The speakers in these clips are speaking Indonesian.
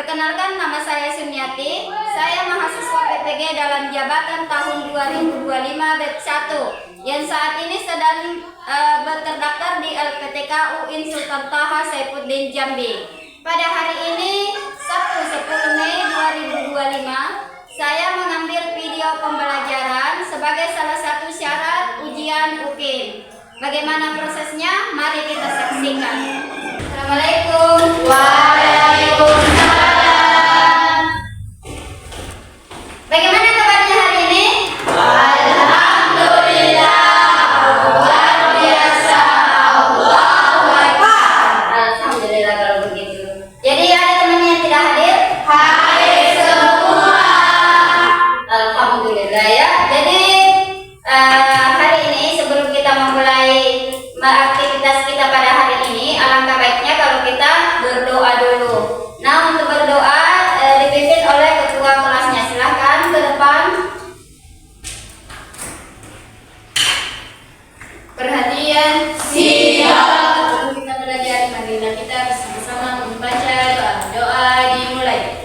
Perkenalkan, nama saya Sunyati. Saya mahasiswa PPG dalam jabatan tahun 2025 BEP 1 yang saat ini sedang terdaftar di LPTK UIN Sultan Taha Saifuddin Jambi. Pada hari ini, Sabtu 10 Mei 2025, saya mengambil video pembelajaran sebagai salah satu syarat ujian UKIM. Bagaimana prosesnya? Mari kita saksikan. Assalamualaikum. Waalaikumsalam. Bagaimana kabarnya hari ini? Alhamdulillah. Luar biasa. Allahu Akbar. Alhamdulillah kalau begitu. Jadi ada teman yang tidak hadir? Hadir semua. Alhamdulillah ya. Jadi hari ini sebelum kita memulai aktivitas kita pada hari ini, alangkah baiknya kalau kita berdoa dulu. Nah, untuk berdoa dipimpin oleh ketua kelasnya. Silahkan ke depan. Perhatian. Siap. Kita belajar, marilah kita bersama-sama membaca doa. Doa dimulai.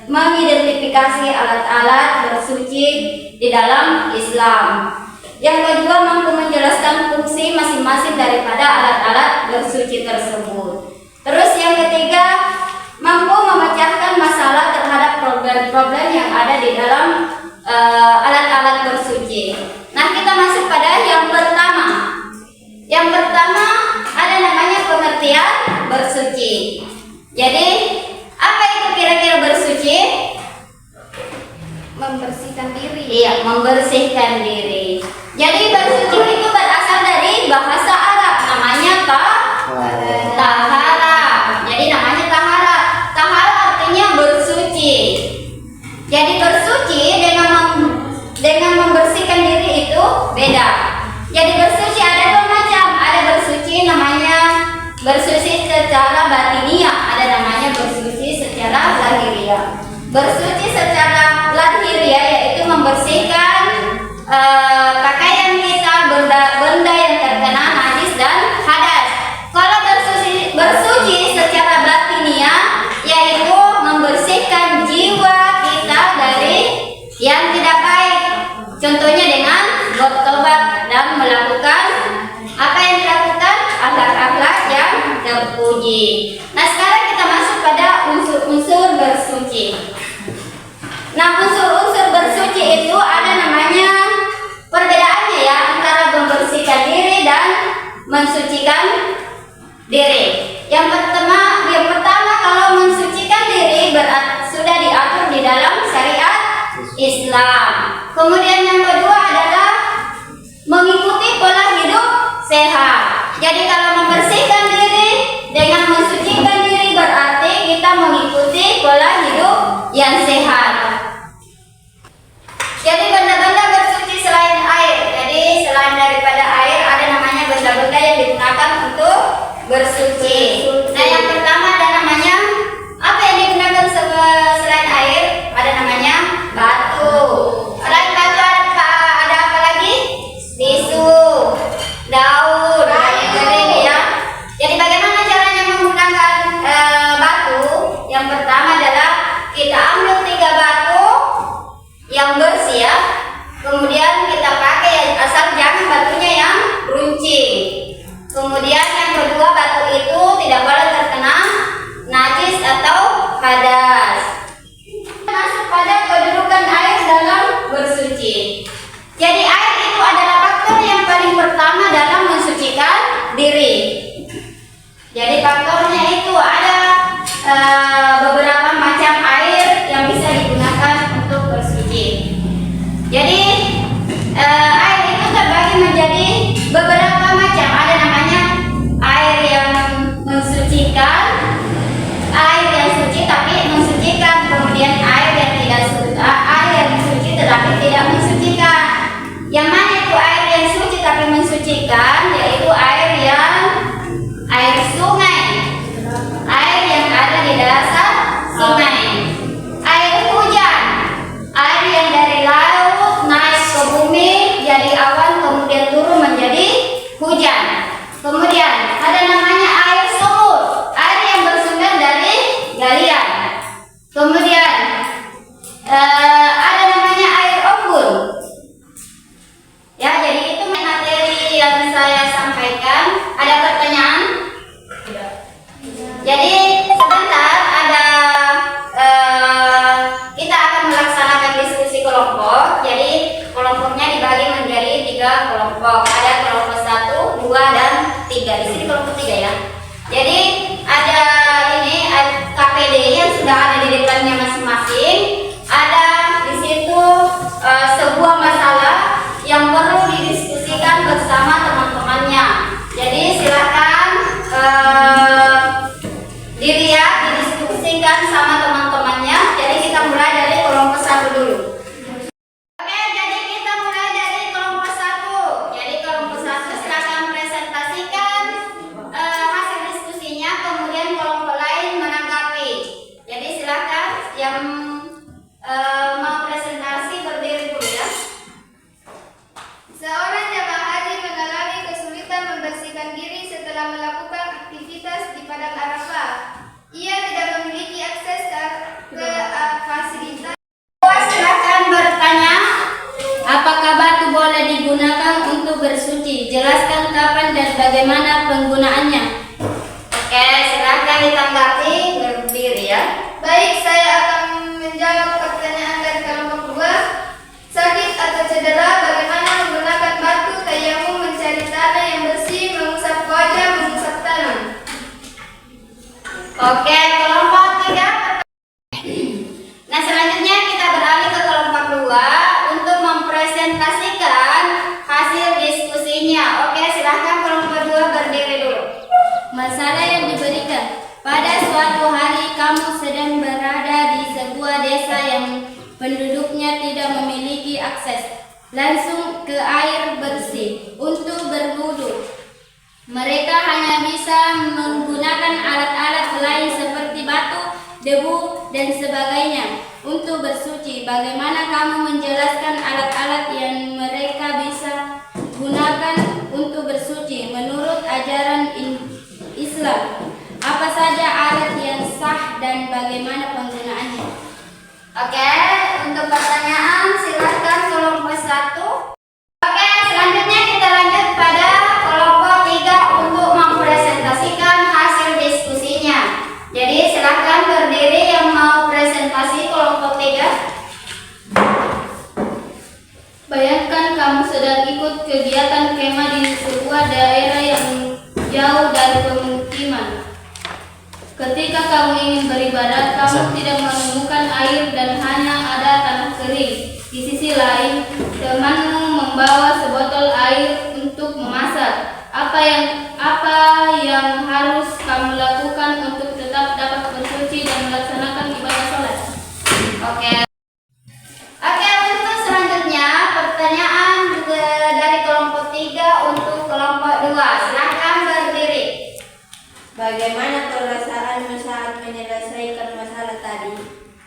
mengidentifikasi alat-alat bersuci di dalam Islam. Yang kedua, mampu menjelaskan fungsi masing-masing daripada alat-alat bersuci tersebut. Terus yang ketiga, mampu memecahkan masalah terhadap problem-problem yang ada di dalam alat-alat bersuci. Nah, kita masuk pada yang pertama. Yang pertama ada namanya pengertian bersuci. Jadi, apa itu kira-kira bersuci? Membersihkan diri. Iya, membersihkan diri. Jadi bersuci itu berasal dari bahasa Arab, namanya tahara. Jadi namanya tahara. Tahara artinya bersuci. Jadi bersuci dengan membersihkan diri itu beda. Jadi bersuci ada dua macam. Ada bersuci namanya bersuci secara batiniah, ada namanya bersuci secara lahiriah. Bersuci secara lahiriah yaitu membersihkan pakaian kita, benda yang terkena najis dan hadas. Kalau bersuci secara batiniah yaitu membersihkan jiwa kita dari yang tidak baik. Contohnya dengan bertobat dan melakukan apa yang dilakukan, akhlak-akhlak yang terpuji. Nah, sekarang kita masuk pada unsur-unsur bersuci. Nah, unsur-unsur bersuci itu ada namanya perbedaannya ya antara membersihkan diri dan mensucikan diri. Yang pertama kalau mensucikan diri sudah diatur di dalam syariat Islam. Kemudian yang kedua adalah mengikuti pola hidup sehat. Jadi kalau membersihkan diri dengan mensucikan diri berarti kita mengikuti pola hidup yang sehat. Jadi benda-benda bersuci selain air. Jadi selain daripada air ada namanya benda-benda yang digunakan untuk bersuci. Nah, yang pertama ada namanya apa yang digunakan selain air? Ada namanya batu. Selain batu ada apa lagi? Tisu, daun, kering ya. Jadi bagaimana caranya menggunakan batu? Yang pertama adalah kita ambil 3 batu yang bersih ya. Kemudian kita pakai asal jangan batunya yang runcing. Kemudian yang kedua, batu itu tidak boleh terkena najis atau hadas. Masuk pada kedudukan air dalam bersuci. Jadi air itu adalah faktor yang paling pertama dalam mensucikan diri. Jadi faktornya itu ada beberapa macam air yang bisa digunakan untuk bersuci. Jadi air itu terbagi menjadi beberapa macam. Ada namanya air yang mensucikan, air yang suci tapi mensucikan, kemudian air yang tidak suci, air yang suci tetapi tidak mensucikan. Yang mana itu air yang suci tapi mensucikan? Yaitu air sungai, air yang ada di dasar sungai, air hujan, air yang dari laut naik ke bumi jadi awan kemudian turun menjadi hujan. Kemudian ada namanya air sumur, air yang bersumber dari galian. Kemudian ada namanya air embun. Ya, jadi itu materi yang saya sampaikan. Ada pertanyaan? Jadi sebentar ada kita akan melaksanakan diskusi kelompok. Jadi kelompoknya dibagi menjadi 3 kelompok. Ada kelompok 1, 2, dan 3. Di sini kelompok 3 ya. Jadi ada KPD yang sudah ada di depannya masing-masing. Ada di situ sebuah masalah yang perlu didiskusikan bersama teman-temannya. Jadi silakan dilihat, didiskusikan sama teman-temannya. Jadi kita mulai dari kelompok 1 dulu. Oke, jadi kita mulai dari kelompok 1. Jadi kelompok 1 silakan presentasikan hasil diskusinya, kemudian kelompok lain menanggapi. Jadi silakan yang mau presentasi berdiri dulu ya. Seorang jamaah haji mengalami kesulitan membersihkan diri setelah melakukan aktivitas di padang Arafah. Ia tidak memiliki akses ke digunakan untuk bersuci. Jelaskan kapan dan bagaimana penggunaannya. Oke, silakan ditanggapi, berdiri ya. Baik, saya akan menjawab pertanyaan dari kelompok 2. Sakit atau cedera, bagaimana menggunakan batu tayamum, mencari tanah yang bersih, mengusap wajah, mengusap tangan. Oke, kelompok 3. Nah, selanjutnya kita beralih ke kelompok 2 untuk mempresentasikan hasil diskusinya. Oke, silahkan kelompok 2 berdiri dulu. Masalah yang diberikan. Pada suatu hari kamu sedang berada di sebuah desa yang penduduknya tidak memiliki akses langsung ke air bersih untuk berwudu. Mereka hanya bisa menggunakan alat-alat lain seperti batu, debu, dan sebagainya untuk bersuci. Bagaimana kamu menjelaskan alat-alat yang mereka bisa gunakan untuk bersuci menurut ajaran Islam? Apa saja alat yang sah dan bagaimana penggunaannya? Oke, untuk pertanyaan silakan kelompok 1. Oke, selanjutnya kita lanjut pada kelompok 3 untuk mempresentasikan hasil diskusinya. Jadi silakan berdiri yang mau presentasi kelompok 3. Bayangkan kamu sedang ikut kegiatan kemah di sebuah daerah yang jauh dari pemukiman. Ketika kamu ingin beribadah, kamu tidak menemukan air dan hanya ada tanah kering. Di sisi lain, temanmu membawa sebotol air untuk memasak. Apa yang harus kamu lakukan untuk tetap dapat bersuci dan melaksanakan ibadah sholat? Oke, untuk selanjutnya pertanyaan dari kelompok 3 untuk kelompok 2. Silakan berdiri. Bagaimana perasaan saat menyelesaikan masalah tadi?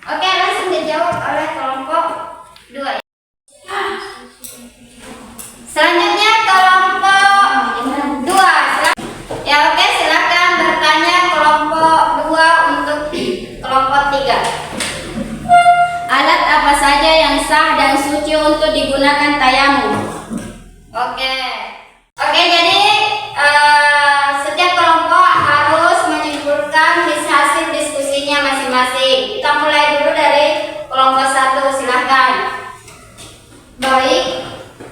Oke, langsung dijawab oleh kelompok 2. Selanjutnya kelompok 2. Ya, oke, silakan bertanya kelompok 2 untuk kelompok 3. Alat apa saja yang sah dan suci untuk digunakan tayamum? Oke, jadi setiap kelompok harus menyimpulkan hasil diskusinya masing-masing. Kita mulai dulu dari kelompok 1, silahkan. Baik,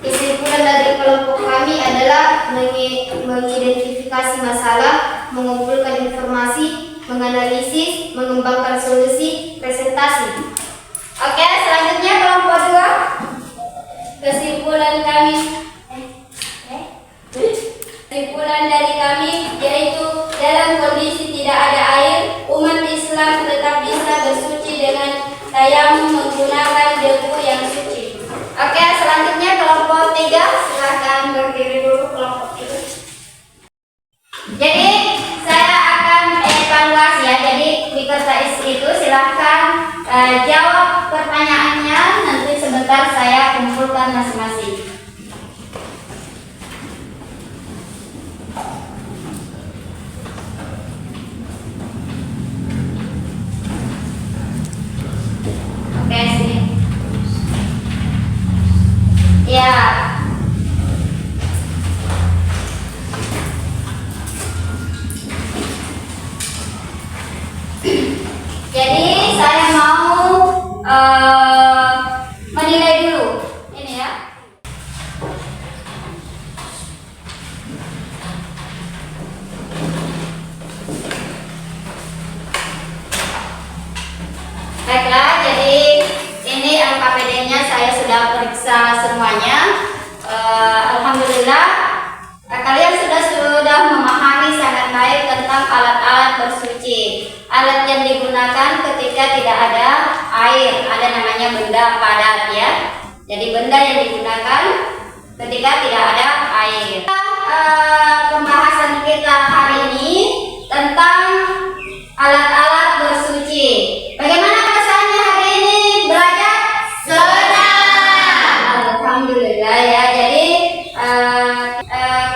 kesimpulan dari kelompok kami adalah mengidentifikasi masalah, mengumpulkan informasi, menganalisis, mengembangkan solusi, presentasi. Oke, selanjutnya kelompok 2. Kesimpulan dari kami yaitu dalam kondisi tidak ada air, umat Islam tetap bisa bersuci dengan tayamum menggunakan debu yang suci. Oke, selanjutnya kelompok 3, silahkan berdiri dulu kelompok 3. Jadi saya akan evaluasi ya. Jadi di kertas itu silahkan jawab pertanyaannya. Nanti sebentar saya kumpulkan masing-masing. Oke, sini. Ya. Jadi saya mau menilai dulu. Ini ya. Baiklah, jadi ini LKPD-nya saya sudah periksa semuanya. Alhamdulillah, kalian sudah memahami sangat baik tentang alat-alat bersuci. Alat yang digunakan ketika tidak ada air, ada namanya benda padat ya. Jadi benda yang digunakan ketika tidak ada air. Pembahasan kita hari ini tentang alat-alat bersuci. Bagaimana perasaannya hari ini belajar? Senang. Alhamdulillah ya. Jadi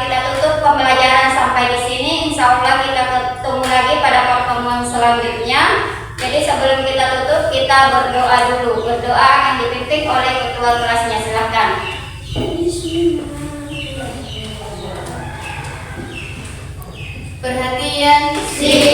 kita tutup pembelajaran sampai di sini. Insya Allah kita ketemu lagi pada pertemuan selanjutnya. Jadi sebelum kita tutup, kita berdoa dulu. Berdoa yang dipimpin oleh ketua kelasnya. Silahkan. Perhatian, Sip.